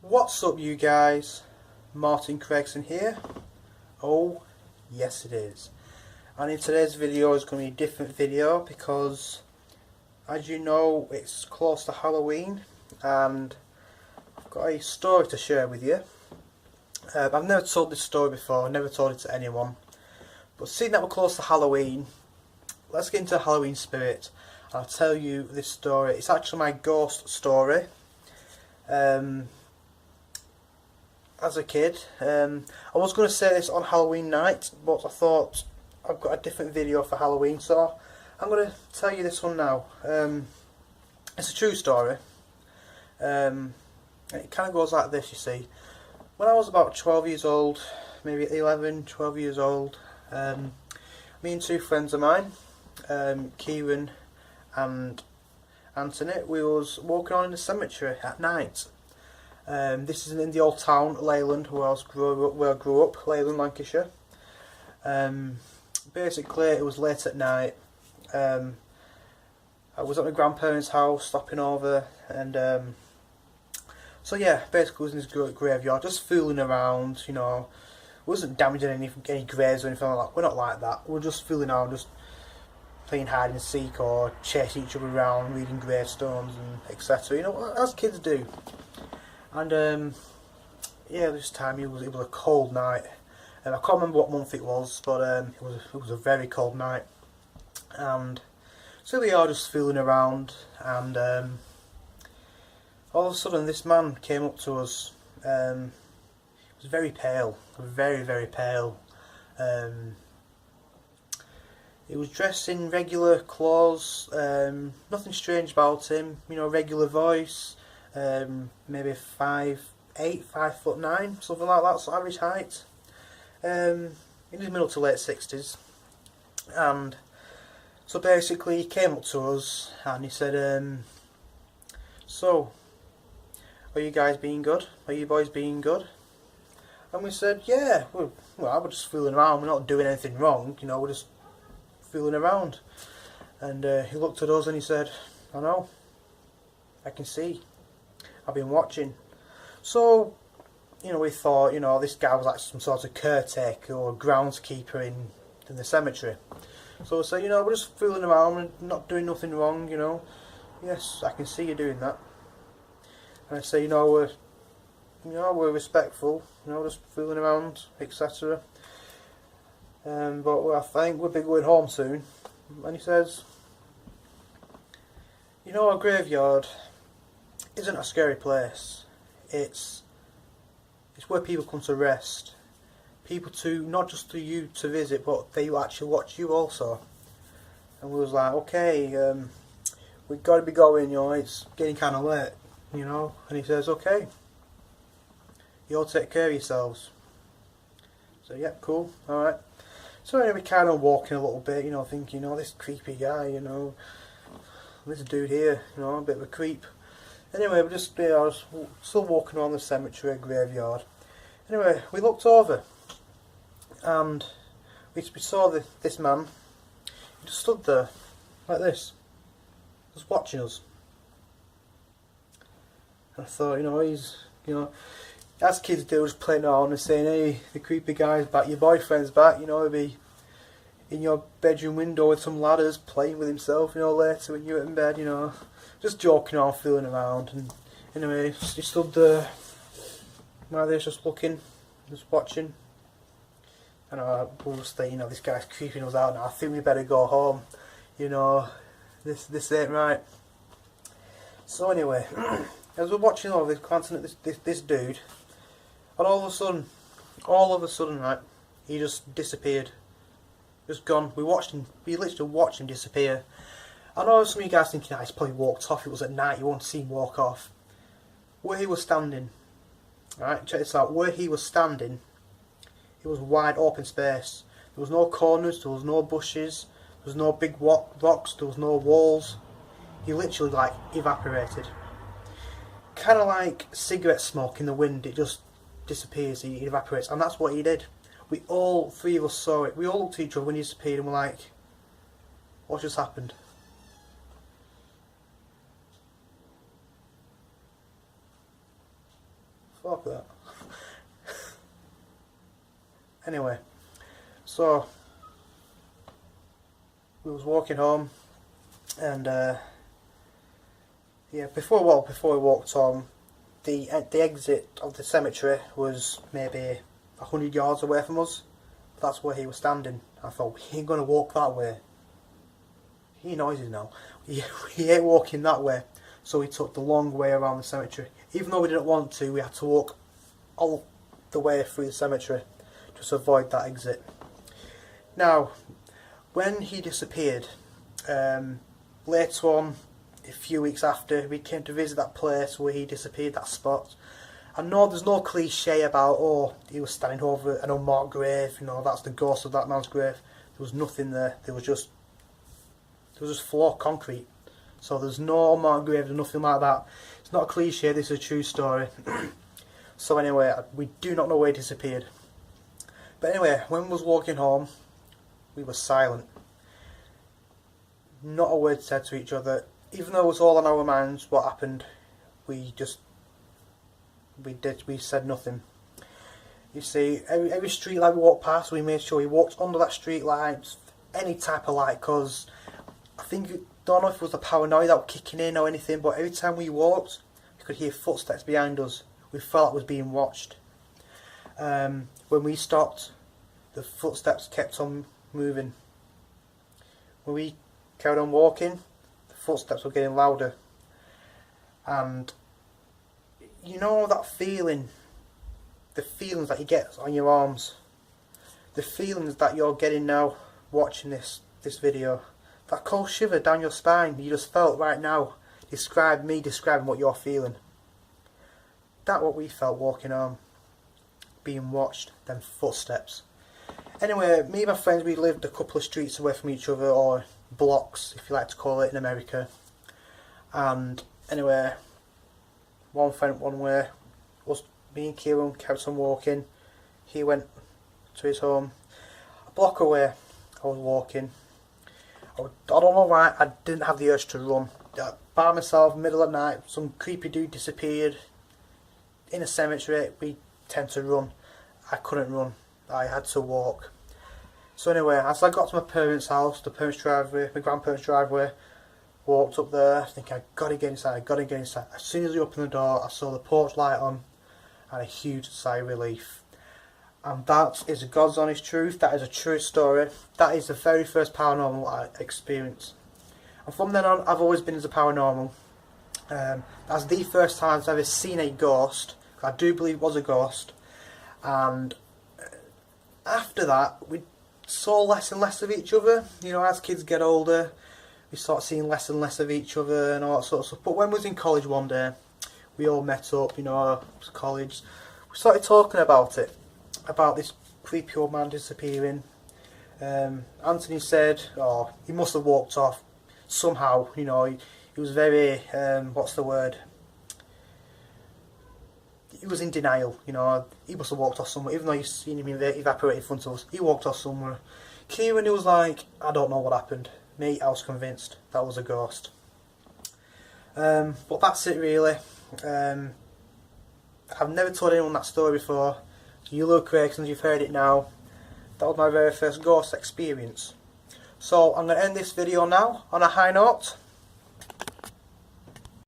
What's up, you guys? Martin Gregson here. Oh yes it is. And in today's video is going to be a different video because, as you know, it's close to Halloween and I've got a story to share with you. I've never told this story before, never told it to anyone, but seeing that we're close to Halloween, let's get into the Halloween spirit. I'll tell you this story. It's actually my ghost story. As a kid, I was going to say this on Halloween night, but I thought I've got a different video for Halloween, so I'm going to tell you this one now. It's a true story. And it kind of goes like this, you see. When I was about 12 years old, maybe 11, 12 years old, me and two friends of mine, Kieran and Anthony, we was walking on in the cemetery at night. This is in the old town, Leyland, where I grew up, Leyland, Lancashire. Basically, it was late at night. I was at my grandparents' house, stopping over, and so yeah, basically, it was in this graveyard, just fooling around. You know, wasn't damaging any graves or anything like that. We're not like that. We're just fooling around, just playing hide and seek or chasing each other around, reading gravestones and etc. You know, as kids do. And yeah, this time it was a cold night. I can't remember what month it was, but it was a very cold night. And so we are just fooling around, and all of a sudden this man came up to us. He was very pale, very pale. He was dressed in regular clothes, nothing strange about him. You know, regular voice. Maybe 5'8", 5'9", something like that, so average height. In his middle to late 60s. And so basically he came up to us and he said, so, are you guys being good? Are you boys being good? And we said, yeah, well, we're just fooling around, we're not doing anything wrong, you know, we're just fooling around. And he looked at us and he said, I know, I can see. I've been watching. So, you know, we thought, you know, this guy was like some sort of caretaker or groundskeeper in the cemetery. So we said, you know, we're just fooling around and not doing nothing wrong, you know. Yes, I can see you doing that. And I say, you know, we're respectful, you know, just fooling around, etc. But I think we'll be going home soon. And he says, you know, our graveyard isn't a scary place. It's where people come to rest. People not just to you to visit, but they actually watch you also. And we was like, okay, we've got to be going, you know, it's getting kind of late, you know. And he says, okay, you all take care of yourselves. So yeah, cool, alright. So anyway, we kind of walking a little bit, you know, thinking, you know, this creepy guy, you know, this dude here, you know, a bit of a creep. Anyway, I was still walking around the cemetery graveyard. Anyway, we looked over and we saw this man. He just stood there like this, just watching us. And I thought, you know, he's, you know, as kids do, just playing around and saying, hey, the creepy guy's back, your boyfriend's back, you know, he'll be in your bedroom window with some ladders playing with himself, you know, later when you're in bed, you know. Just joking around, fooling around, and anyway, he stood there like this, just looking, just watching. And we were thinking, you know, this guy's creeping us out now. I think we better go home. You know, this ain't right. So anyway, as we're watching all this, glancing at this dude, and all of a sudden, right, he just disappeared, just gone. We literally watched him disappear. I know some of you guys thinking, he's probably walked off, it was at night, you won't see him walk off. Where he was standing, right, check this out, where he was standing, it was wide open space. There was no corners, there was no bushes, there was no big rocks, there was no walls. He literally, like, evaporated. Kind of like cigarette smoke in the wind, it just disappears, he evaporates, and that's what he did. We all, three of us saw it, we all looked at each other when he disappeared and were like, what just happened? Fuck that. Anyway, so we was walking home, and yeah, before we walked home, the exit of the cemetery was maybe 100 yards away from us. That's where he was standing. I thought, he ain't gonna walk that way. He knows it now. He ain't walking that way. So we took the long way around the cemetery. Even though we didn't want to, we had to walk all the way through the cemetery just to avoid that exit. Now, when he disappeared, later on, a few weeks after, we came to visit that place where he disappeared, that spot. I know there's no cliche about, oh, he was standing over an unmarked grave, you know, that's the ghost of that man's grave. There was nothing there. There was just floor concrete. So there's no unmarked grave, there's nothing like that. It's not a cliche, this is a true story. So anyway, we do not know where he disappeared. But anyway, when we was walking home, we were silent. Not a word said to each other. Even though it was all on our minds what happened, we said nothing. You see, every street light we walked past, we made sure we walked under that street light, any type of light, because I don't know if it was the paranoia that was kicking in or anything, but every time we walked, we could hear footsteps behind us. We felt it was being watched. When we stopped, the footsteps kept on moving. When we carried on walking, the footsteps were getting louder. And you know that feeling, the feelings that you get on your arms, the feelings that you're getting now watching this video, that cold shiver down your spine you just felt right now, describing what you're feeling. That's what we felt walking home, being watched, them footsteps. Anyway, me and my friends, we lived a couple of streets away from each other, or blocks if you like to call it in America. And anyway, one friend one way, me and Kieran kept on walking. He went to his home. A block away, I was walking. I don't know why, I didn't have the urge to run. By myself, middle of the night, some creepy dude disappeared. In a cemetery, we tend to run. I couldn't run. I had to walk. So anyway, as I got to my parents' house, my grandparents' driveway, walked up there, thinking, I gotta get inside. As soon as we opened the door, I saw the porch light on, and a huge sigh of relief. And that is God's honest truth. That is a true story. That is the very first paranormal I experienced. And from then on, I've always been into paranormal. That's the first time I've ever seen a ghost. I do believe it was a ghost. And after that, we saw less and less of each other. You know, as kids get older, we start seeing less and less of each other and all that sort of stuff. But when we was in college one day, we all met up, you know, college. We started talking about it. About this creepy old man disappearing. Anthony said, oh, he must have walked off somehow, you know, he was very, what's the word? He was in denial, you know, he must have walked off somewhere, even though you've seen him evaporate in front of us, he walked off somewhere. Kieran, he was like, I don't know what happened. Me, I was convinced that was a ghost. But that's it really. I've never told anyone that story before. You little Craigsons, you've heard it now. That was my very first ghost experience. So I'm going to end this video now on a high note.